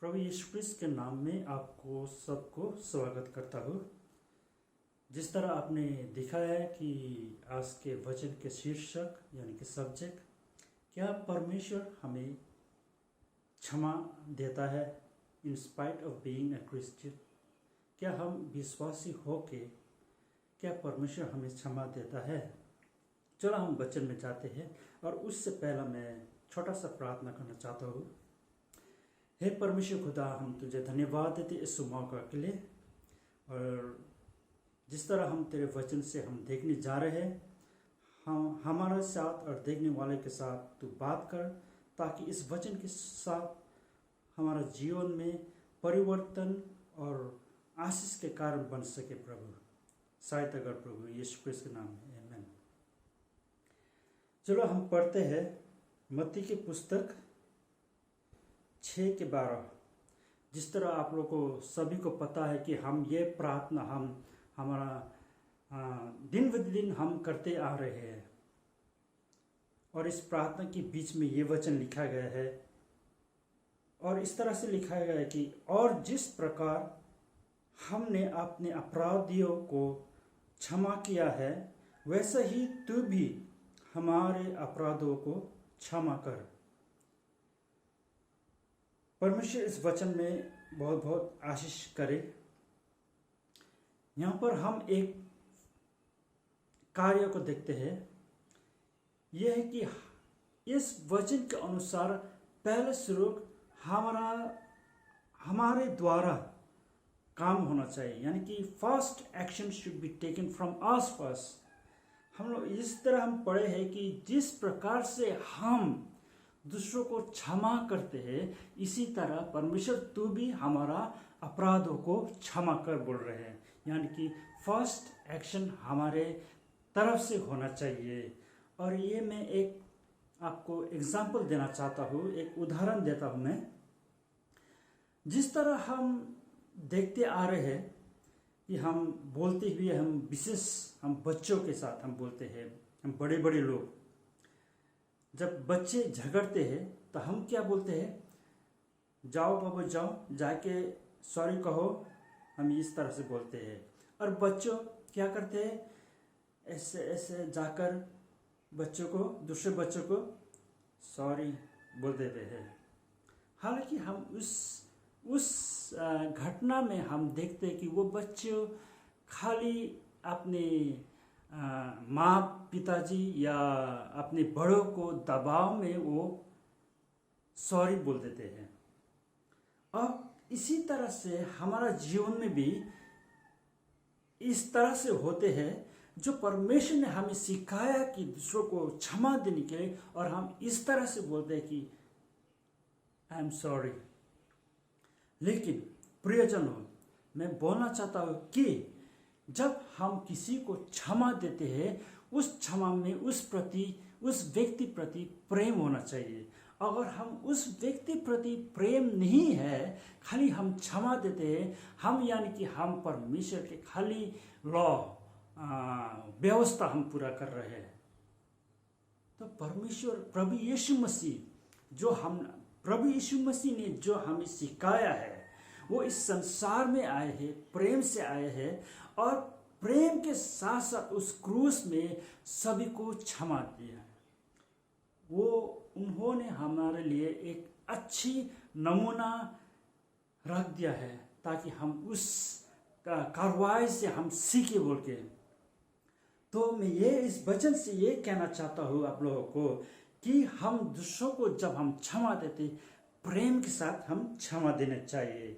प्रभु यीशु क्रिस्त के नाम में आपको सबको स्वागत करता हूँ। जिस तरह आपने देखा है कि आज के वचन के शीर्षक यानी कि सब्जेक्ट, क्या परमेश्वर हमें क्षमा देता है in spite of being a Christian. क्या हम विश्वासी होके क्या परमेश्वर हमें क्षमा देता है। चलो हम वचन में जाते हैं और उससे पहला मैं छोटा सा प्रार्थना करना चाहता हूँ। हे परमेश्वर खुदा, हम तुझे धन्यवाद देते इस मौका के लिए, और जिस तरह हम तेरे वचन से हम देखने जा रहे हैं, हम हमारे साथ और देखने वाले के साथ तू बात कर, ताकि इस वचन के साथ हमारा जीवन में परिवर्तन और आशीष के कारण बन सके। प्रभु सहायता कर प्रभु यीशु क्रिस्त के नाम में, आमीन। चलो हम पढ़ते हैं मत्ती की पुस्तक 6:12। जिस तरह आप लोग को सभी को पता है कि हम ये प्रार्थना हमारा दिन ब दिन हम करते आ रहे हैं, और इस प्रार्थना के बीच में ये वचन लिखा गया है, और इस तरह से लिखा गया है कि और जिस प्रकार हमने अपने अपराधियों को क्षमा किया है, वैसा ही तू भी हमारे अपराधों को क्षमा कर। परमेश्वर इस वचन में बहुत बहुत आशीष करे। यहाँ पर हम एक कार्य को देखते हैं, यह है कि इस वचन के अनुसार पहले शुरू हमारे द्वारा काम होना चाहिए, यानी कि first action should be taken from us first. हम लोग इस तरह हम पढ़े हैं कि जिस प्रकार से हम दूसरों को क्षमा करते हैं, इसी तरह परमेश्वर तू भी हमारा अपराधों को क्षमा कर बोल रहे हैं, यानी कि फर्स्ट एक्शन हमारे तरफ से होना चाहिए। और ये मैं एक आपको एग्जाम्पल देना चाहता हूँ, एक उदाहरण देता हूँ मैं। जिस तरह हम देखते आ रहे हैं कि हम बोलते हुए हम विशेष हम बच्चों के साथ हम बोलते हैं, हम बड़े बड़े लोग जब बच्चे झगड़ते हैं तो हम क्या बोलते हैं, जाओ बाबू जाओ, जाके सॉरी कहो, हम इस तरह से बोलते हैं। और बच्चों क्या करते हैं, ऐसे ऐसे जाकर बच्चों को, दूसरे बच्चों को सॉरी बोल देते हैं। हालांकि हम उस घटना में हम देखते हैं कि वो बच्चे खाली अपने माँ पिताजी या अपने बड़ों को दबाव में वो सॉरी बोल देते हैं। अब इसी तरह से हमारा जीवन में भी इस तरह से होते हैं, जो परमेश्वर ने हमें सिखाया कि दूसरों को क्षमा देने के लिए, और हम इस तरह से बोलते हैं कि आई एम सॉरी। लेकिन प्रियजनों, मैं बोलना चाहता हूँ कि जब हम किसी को क्षमा देते हैं, उस क्षमा में उस व्यक्ति प्रति प्रेम होना चाहिए। अगर हम उस व्यक्ति प्रति प्रेम नहीं है, खाली हम क्षमा देते हैं, हम यानी कि हम परमेश्वर के खाली लॉ व्यवस्था हम पूरा कर रहे हैं। तो परमेश्वर प्रभु यीशु मसीह ने जो हमें सिखाया है, वो इस संसार में आए हैं, प्रेम से आए हैं, और प्रेम के साथ साथ उस क्रूस में सभी को क्षमा दिया। उन्होंने हमारे लिए एक अच्छी नमूना रख दिया है, ताकि हम उस कार्रवाई से हम सीखे बोल के। तो मैं इस वचन से ये कहना चाहता हूँ आप लोगों को कि हम दूसरों को जब हम क्षमा देते, प्रेम के साथ हम क्षमा देना चाहिए।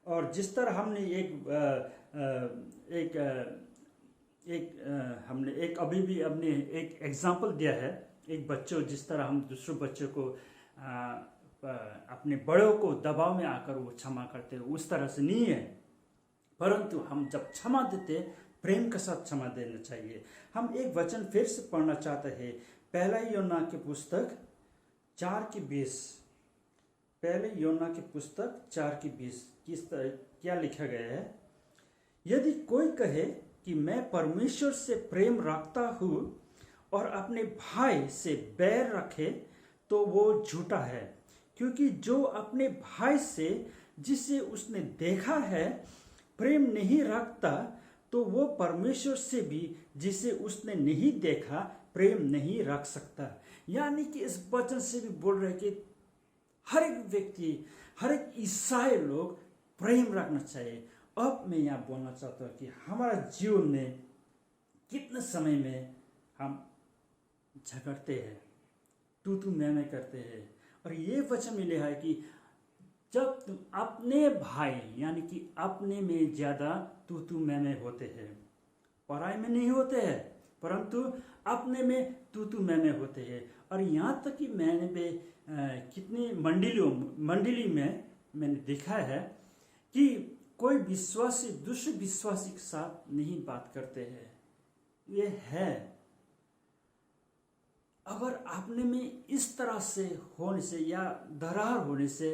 और जिस तरह हमने हमने एक एग्जाम्पल दिया है, एक बच्चों, जिस तरह हम दूसरे बच्चों को अपने बड़ों को दबाव में आकर वो क्षमा करते हैं, उस तरह से नहीं है। परंतु हम जब क्षमा देते, प्रेम के साथ क्षमा देना चाहिए। हम एक वचन फिर से पढ़ना चाहते हैं, पहला यूहन्ना की पुस्तक 4:20। पहले यूहन्ना की पुस्तक 4:20 क्या लिखा गया है, यदि कोई कहे कि मैं परमेश्वर से प्रेम रखता हूँ और अपने भाई से बैर रखे, तो वो झूठा है, क्योंकि जो अपने भाई से जिसे उसने देखा है प्रेम नहीं रखता, तो वो परमेश्वर से भी जिसे उसने नहीं देखा प्रेम नहीं रख सकता। यानी कि इस वचन से भी बोल रहे कि हर एक व्यक्ति, हर एक ईसाई लोग प्रेम रखना चाहिए। अब मैं यहाँ बोलना चाहता हूँ कि हमारा जीवन में कितने समय में हम झगड़ते हैं, तू मैं करते हैं। और ये वचन में लिखा है कि जब तुम अपने भाई यानी कि अपने में ज्यादा तू मैं होते हैं, पराई में नहीं होते हैं, परंतु अपने में तू मैं होते हैं। और यहाँ तक कि मैंने भी कितनी मंडली में मैंने देखा है कि कोई विश्वासी दूसरे विश्वासी के साथ नहीं बात करते हैं। ये है, अगर आपने में इस तरह से होने से या दरार होने से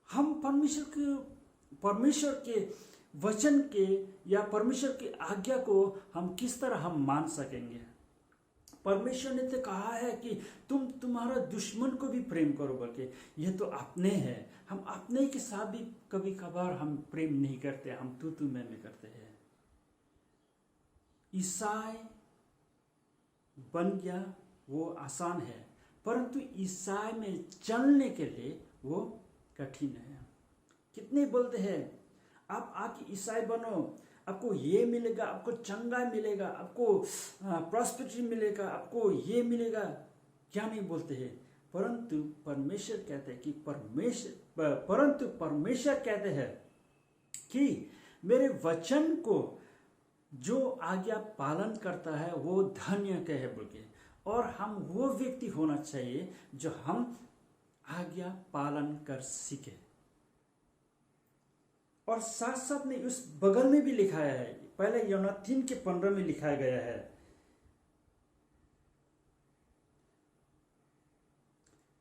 हम परमेश्वर के वचन के या परमेश्वर की आज्ञा को हम किस तरह हम मान सकेंगे। परमेश्वर ने तो कहा है कि तुम तुम्हारा दुश्मन को भी प्रेम करो, बल्कि ये तो अपने हैं। हम अपने के साथ भी कभी कभार हम प्रेम नहीं करते, हम तू मैं करते हैं। ईसाई बन गया वो आसान है, परंतु ईसाई में चलने के लिए वो कठिन है। कितने बोलते हैं आप आके ईसाई बनो, आपको ये मिलेगा, आपको चंगा मिलेगा, आपको प्रॉस्पेरिटी मिलेगा, आपको ये मिलेगा, क्या नहीं बोलते हैं। परंतु परमेश्वर कहते हैं कि परमेश्वर कहते हैं कि मेरे वचन को जो आज्ञा पालन करता है वो धन्य कहे बोल के। और हम वो व्यक्ति होना चाहिए जो हम आज्ञा पालन कर सीखे। और साथ साथ में उस बगल में भी लिखा है, पहले यूहन्ना 3:15 में लिखा गया है,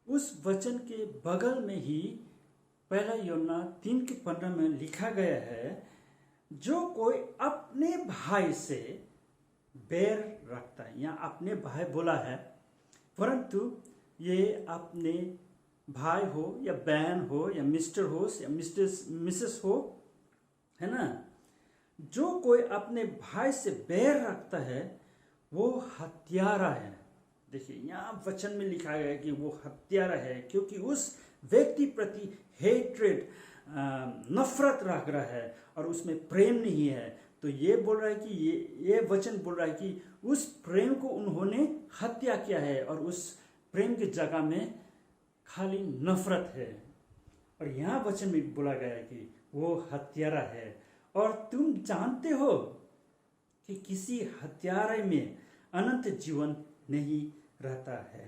उस वचन के बगल में ही पहला यूहन्ना 3:15 में लिखा गया है, जो कोई अपने भाई से बैर रखता है, या अपने भाई बोला है, परंतु ये अपने भाई हो या बहन हो या मिस्टर हो या मिसेस हो, है ना, जो कोई अपने भाई से बैर रखता है वो हत्यारा है। देखिए यहाँ वचन में लिखा गया है कि वो हत्यारा है, क्योंकि उस व्यक्ति प्रति हेट्रेड, नफरत रख रहा है और उसमें प्रेम नहीं है। तो ये बोल रहा है कि ये वचन बोल रहा है कि उस प्रेम को उन्होंने हत्या किया है और उस प्रेम की जगह में खाली नफरत है। और यहाँ वचन में बोला गया है कि वो हत्यारा है। और तुम जानते हो कि किसी हत्यारे में अनंत जीवन नहीं रहता है।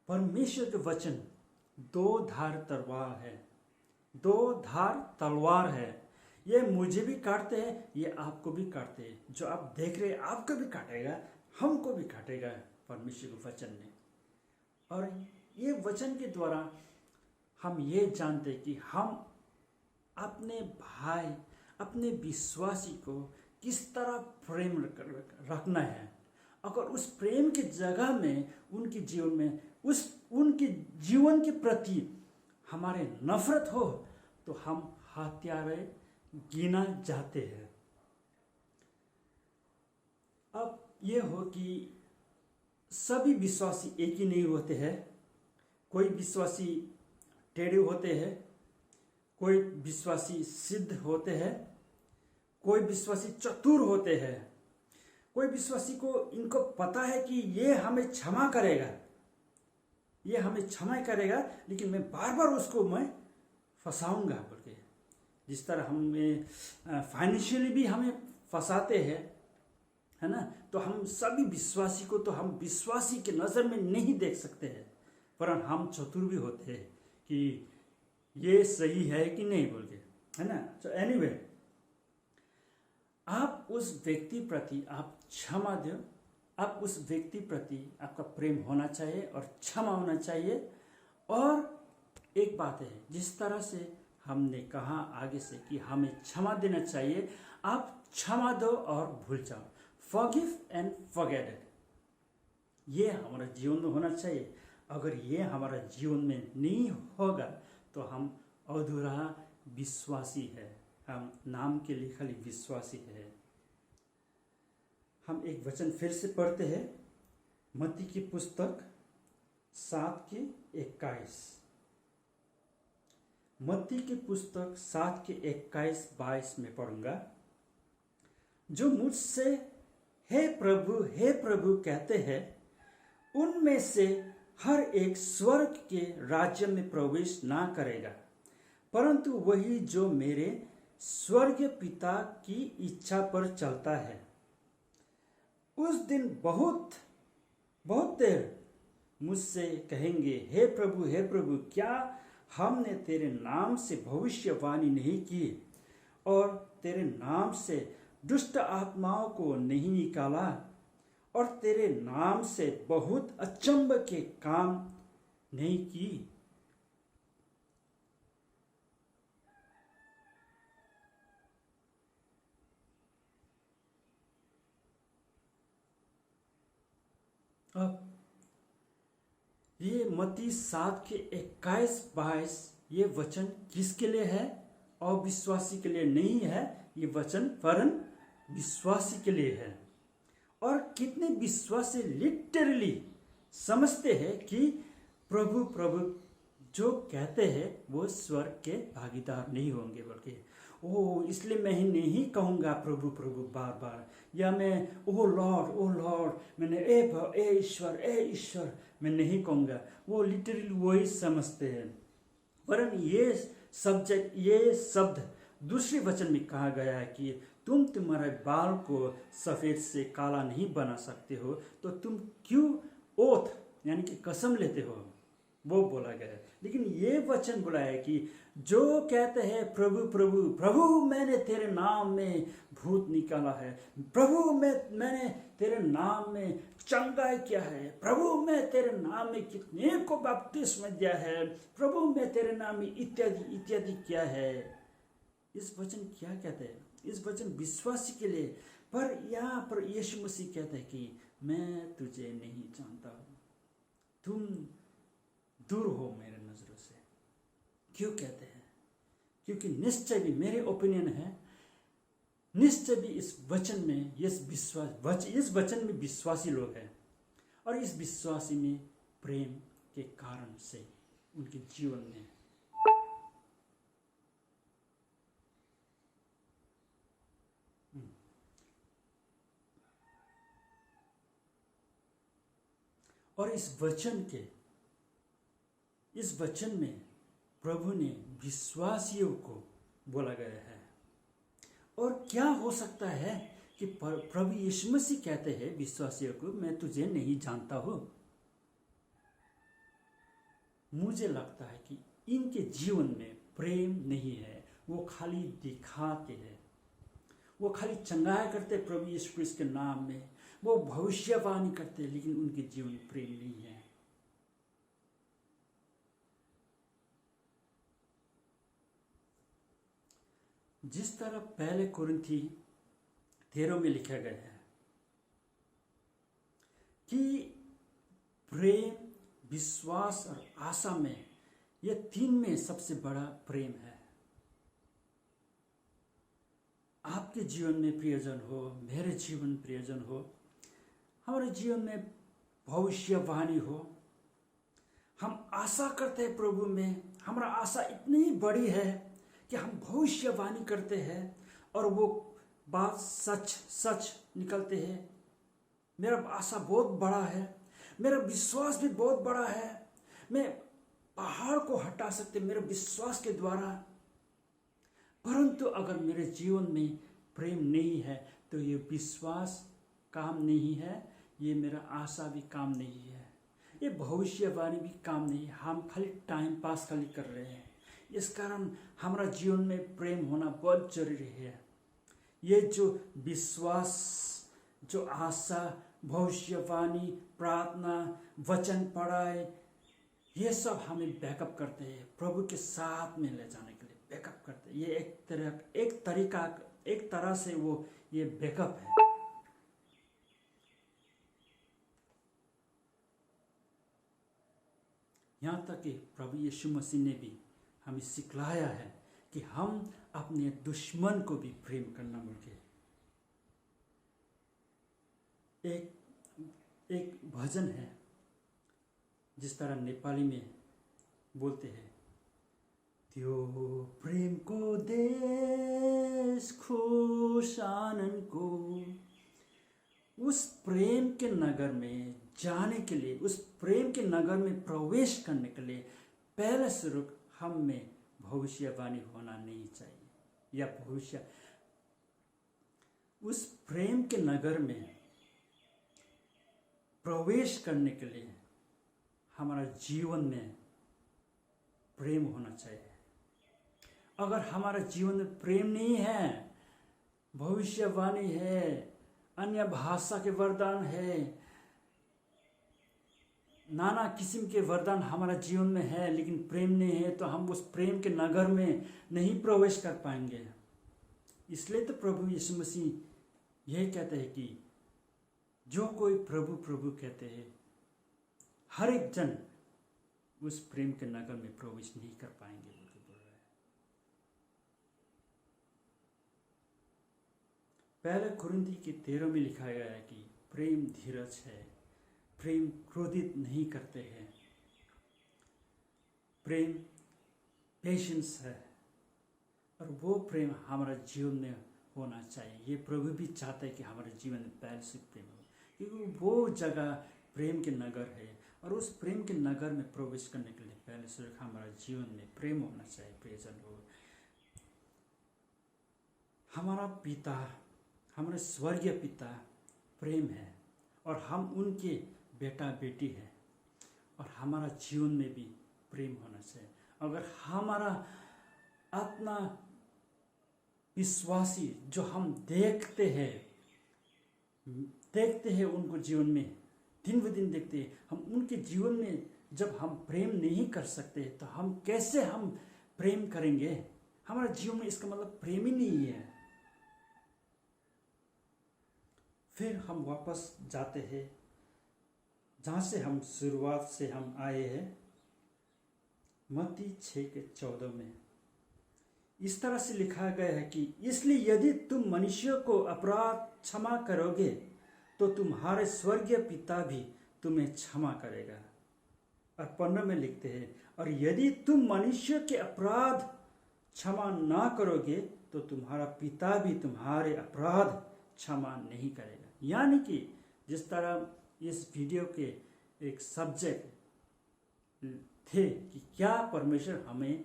परमेश्वर के वचन दो धार तलवार है, दो धार तलवार है। ये मुझे भी काटते हैं, ये आपको भी काटते हैं। जो आप देख रहे हैं आपको भी काटेगा, हमको भी काटेगा परमेश्वर के वचन ने। और ये वचन के द्वारा हम ये जानते हैं कि हम अपने भाई, अपने विश्वासी को किस तरह प्रेम रखना है। अगर उस प्रेम की जगह में उनके जीवन में उनके जीवन के प्रति हमारे नफरत हो, तो हम हत्यारे गिना जाते हैं। अब ये हो कि सभी विश्वासी एक ही नहीं होते हैं। कोई विश्वासी टेढ़े होते हैं, कोई विश्वासी सिद्ध होते हैं, कोई विश्वासी चतुर होते हैं, कोई विश्वासी को इनको पता है कि ये हमें क्षमा करेगा, ये हमें क्षमा करेगा, लेकिन मैं बार बार उसको मैं फंसाऊंगा बोल के। जिस तरह हमें फाइनेंशियली भी हमें फंसाते हैं, है ना, तो हम सभी विश्वासी को तो हम विश्वासी के नज़र में नहीं देख सकते हैं, पर हम चतुर भी होते हैं कि ये सही है कि नहीं बोल के, है ना। तो एनीवे, आप उस व्यक्ति प्रति आप क्षमा दो, आप उस व्यक्ति प्रति आपका प्रेम होना चाहिए और क्षमा होना चाहिए। और एक बात है, जिस तरह से हमने कहा आगे से कि हमें क्षमा देना चाहिए, आप क्षमा दो और भूल जाओ, फॉरगिव एंड फॉरगेट इट। ये हमारा जीवन में होना चाहिए। अगर ये हमारा जीवन में नहीं होगा तो हम अधूरा विश्वासी है, हम नाम के लिए खाली विश्वासी है। हम एक वचन फिर से पढ़ते हैं, मत्ती की पुस्तक 7:21। मत्ती की पुस्तक 7:21-22 में पढ़ूंगा। जो मुझसे हे प्रभु कहते हैं, उनमें से हर एक स्वर्ग के राज्य में प्रवेश ना करेगा, परंतु वही जो मेरे स्वर्गीय पिता की इच्छा पर चलता है। उस दिन बहुत देर मुझसे कहेंगे, हे प्रभु, क्या हमने तेरे नाम से भविष्यवाणी नहीं की और तेरे नाम से दुष्ट आत्माओं को नहीं निकाला और तेरे नाम से बहुत अचंभ के काम नहीं की? अब ये मत्ती 7:21-22 ये वचन किसके लिए है? अविश्वासी के लिए नहीं है ये वचन, वरन विश्वासी के लिए है। और कितने विश्वासी लिटरली समझते हैं कि प्रभु जो कहते हैं वो स्वर्ग के भागीदार नहीं होंगे, बल्कि इसलिए मैं ही नहीं कहूँगा प्रभु बार बार, या मैं ओ लॉर्ड मैंने ए ईश्वर मैं नहीं कहूँगा। वो लिटरली वही समझते हैं। वरन ये शब्द दूसरे वचन में कहा गया है कि तुम तुम्हारे बाल को सफ़ेद से काला नहीं बना सकते हो, तो तुम क्यों ओथ यानी कि कसम लेते हो, वो बोला गया है। लेकिन ये वचन बोला है कि जो कहते हैं प्रभु मैंने तेरे नाम में भूत निकाला है, प्रभु मैंने तेरे नाम में चंगाई किया है, प्रभु मैं तेरे नाम में कितने को बपतिस्मा दिया है, प्रभु मैं तेरे नाम में इत्यादि इत्यादि किया है। इस वचन क्या कहते हैं? इस वचन विश्वासी के लिए। पर यहाँ पर यीशु मसीह कहते हैं कि मैं तुझे नहीं जानता हूँ, तुम दूर हो मेरे नजरों से। क्यों कहते हैं? क्योंकि निश्चय भी, मेरे ओपिनियन है, निश्चय भी इस वचन में इस वचन में विश्वासी लोग हैं, और इस विश्वासी में प्रेम के कारण से उनके जीवन में और इस वचन में प्रभु ने विश्वासियों को बोला गया है। और क्या हो सकता है कि प्रभु यीशु मसीह कहते हैं विश्वासियों को, मैं तुझे नहीं जानता हूं। मुझे लगता है कि इनके जीवन में प्रेम नहीं है, वो खाली दिखाते हैं, वो खाली चंगाया करते प्रभु यीशु क्रिस्त के नाम में, वो भविष्यवाणी करते, लेकिन उनके जीवन में प्रेम नहीं है। जिस तरह पहले कुरिन्थी 13 में लिखा गया है कि प्रेम, विश्वास और आशा में, ये तीन में सबसे बड़ा प्रेम है। आपके जीवन में प्रियजन हो, मेरे जीवन में प्रियजन हो, हमारे जीवन में भविष्यवाणी हो, हम आशा करते हैं प्रभु में, हमारा आशा इतनी बड़ी है कि हम भविष्यवाणी करते हैं और वो बात सच निकलते हैं। मेरा आशा बहुत बड़ा है, मेरा विश्वास भी बहुत बड़ा है, मैं पहाड़ को हटा सकते मेरे विश्वास के द्वारा। परंतु अगर मेरे जीवन में प्रेम नहीं है तो ये विश्वास काम नहीं है, ये मेरा आशा भी काम नहीं है, ये भविष्यवाणी भी काम नहीं है। हम खाली टाइम पास खाली कर रहे हैं। इस कारण हमारा जीवन में प्रेम होना बहुत जरूरी है। ये जो विश्वास, जो आशा, भविष्यवाणी, प्रार्थना, वचन पढ़ाई, ये सब हमें बैकअप करते हैं, प्रभु के साथ में ले जाने के लिए बैकअप करते हैं। ये एक तरह से वो ये बैकअप है। यहाँ तक कि प्रभु यीशु मसीह ने भी हमें सिखलाया है कि हम अपने दुश्मन को भी प्रेम करना मुझे। एक भजन है जिस तरह नेपाली में बोलते हैं, त्यो प्रेमको देश खुश आनंद को, उस प्रेम के नगर में जाने के लिए, उस प्रेम के नगर में प्रवेश करने के लिए पहले शुरू हम में भविष्यवाणी होना नहीं चाहिए, या भविष्य उस प्रेम के नगर में प्रवेश करने के लिए हमारा जीवन में प्रेम होना चाहिए। अगर हमारा जीवन में प्रेम नहीं है, भविष्यवाणी है, अन्य भाषा के वरदान है, नाना किस्म के वरदान हमारा जीवन में है, लेकिन प्रेम नहीं है, तो हम उस प्रेम के नगर में नहीं प्रवेश कर पाएंगे। इसलिए तो प्रभु यीशु मसीह यही कहते हैं कि जो कोई प्रभु प्रभु कहते हैं, हर एक जन उस प्रेम के नगर में प्रवेश नहीं कर पाएंगे, बोल रहा है। पहले कुरिन्थी के 13 में लिखा गया है कि प्रेम धीरज है, प्रेम क्रोधित नहीं करते हैं, प्रेम पेशेंस है, और वो प्रेम हमारा जीवन में होना चाहिए। ये प्रभु भी चाहते हैं कि हमारे जीवन में पहले से प्रेम हो, क्योंकि वो जगह प्रेम के नगर है, और उस प्रेम के नगर में प्रवेश करने के लिए पहले से हमारा जीवन में प्रेम होना चाहिए। प्रियजन हो, हमारा पिता, हमारे स्वर्गीय पिता प्रेम है, और हम उनके बेटा बेटी हैं, और हमारा जीवन में भी प्रेम होना चाहिए। अगर हमारा आत्मा विश्वासी जो हम देखते हैं उनको जीवन में दिन ब दिन देखते हैं, हम उनके जीवन में जब हम प्रेम नहीं कर सकते तो हम कैसे हम प्रेम करेंगे? हमारा जीवन में इसका मतलब प्रेम ही नहीं है। फिर हम वापस जाते हैं जहाँ से हम शुरुआत से हम आए हैं, मत्ती 6:14 में इस तरह से लिखा गया है कि इसलिए यदि तुम मनुष्यों को अपराध क्षमा करोगे तो तुम्हारे स्वर्गीय पिता भी तुम्हें क्षमा करेगा। और 15 में लिखते हैं, और यदि तुम मनुष्य के अपराध क्षमा ना करोगे तो तुम्हारा पिता भी तुम्हारे अपराध क्षमा नहीं करेगा। यानी कि जिस तरह इस वीडियो के एक सब्जेक्ट थे कि क्या परमेश्वर हमें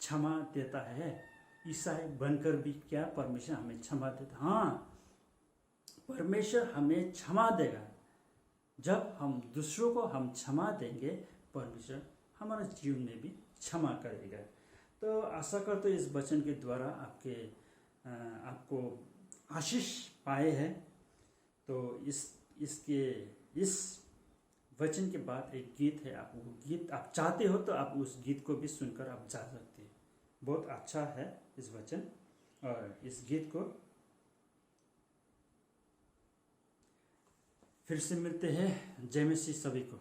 क्षमा देता है, ईसाई बनकर भी क्या परमेश्वर हमें क्षमा देता? हाँ, परमेश्वर हमें क्षमा देगा। जब हम दूसरों को हम क्षमा देंगे, परमेश्वर हमारे जीवन में भी क्षमा करेगा। तो आशा करते इस वचन के द्वारा आपको आशीष पाए हैं। तो इस वचन के बाद एक गीत है, आप वो गीत आप चाहते हो तो आप उस गीत को भी सुनकर आप जा सकते हैं। बहुत अच्छा है इस वचन, और इस गीत को फिर से मिलते हैं। जय मसीह सभी को।